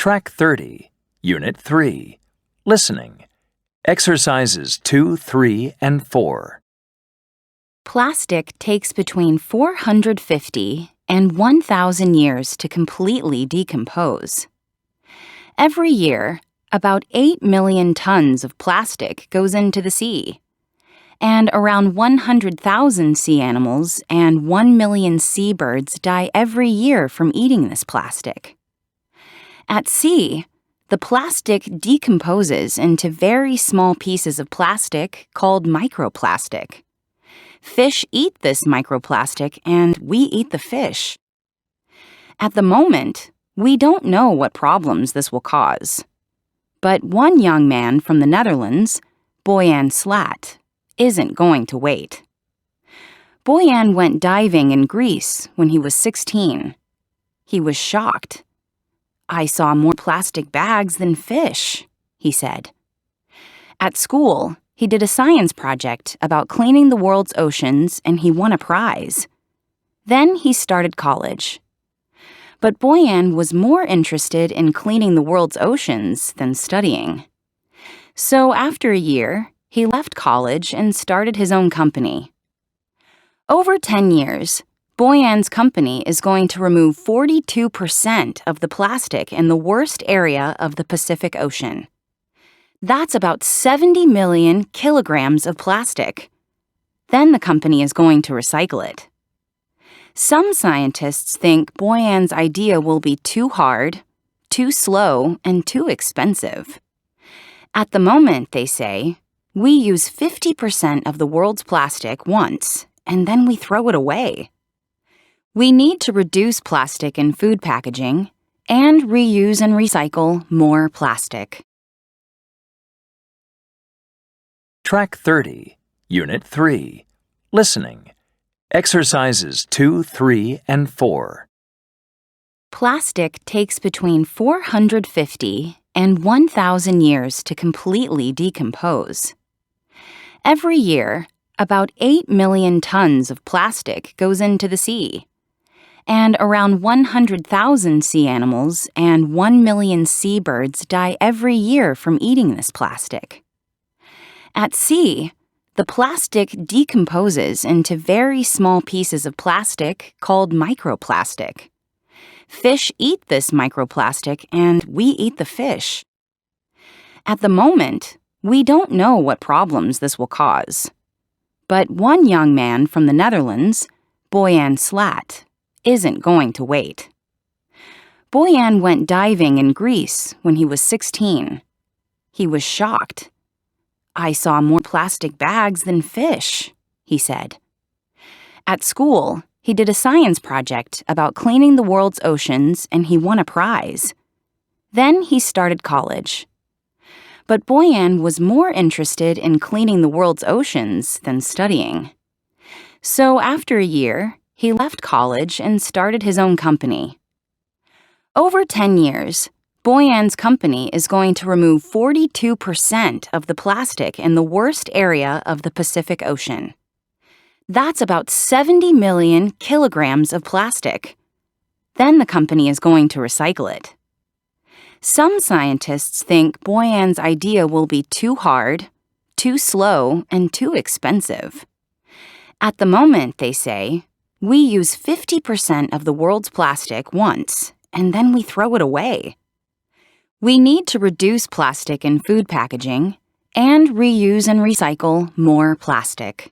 Track 30, Unit 3, Listening. Exercises 2, 3, and 4. Plastic takes between 450 and 1,000 years to completely decompose. Every year, about 8 million tons of plastic goes into the sea, and around 100,000 sea animals and 1 million seabirds die every year from eating this plastic. At sea, the plastic decomposes into very small pieces of plastic called microplastic. Fish eat this microplastic, and we eat the fish. At the moment, we don't know what problems this will cause. But one young man from the Netherlands, Boyan Slat, isn't going to wait. Boyan went diving in Greece when he was 16. He was shocked. "I saw more plastic bags than fish," he said. At school, he did a science project about cleaning the world's oceans, and he won a prize. Then he started college. But Boyan was more interested in cleaning the world's oceans than studying. So after a year, he left college and started his own company. Over 10 years, Boyan's company is going to remove 42% of the plastic in the worst area of the Pacific Ocean. That's about 70 million kilograms of plastic. Then the company is going to recycle it. Some scientists think Boyan's idea will be too hard, too slow, and too expensive. At the moment, they say, we use 50% of the world's plastic once, and then we throw it away. We need to reduce plastic in food packaging and reuse and recycle more plastic. Track 30, Unit 3, Listening. Exercises 2, 3, and 4. Plastic takes between 450 and 1,000 years to completely decompose. Every year, about 8 million tons of plastic goes into the sea, and around 100,000 sea animals and 1 million seabirds die every year from eating this plastic. At sea, the plastic decomposes into very small pieces of plastic called microplastic. Fish eat this microplastic, and we eat the fish. At the moment, we don't know what problems this will cause. But one young man from the Netherlands, Boyan Slat, isn't going to wait. Boyan went diving in Greece when he was 16. He was shocked. "I saw more plastic bags than fish," he said. At school, he did a science project about cleaning the world's oceans, and he won a prize. Then he started college. But Boyan was more interested in cleaning the world's oceans than studying. So after a year, he left college and started his own company. Over 10 years, Boyan's company is going to remove 42% of the plastic in the worst area of the Pacific Ocean. That's about 70 million kilograms of plastic. Then the company is going to recycle it. Some scientists think Boyan's idea will be too hard, too slow, and too expensive. At the moment, they say, we use 50% of the world's plastic once, and then we throw it away. We need to reduce plastic in food packaging and reuse and recycle more plastic.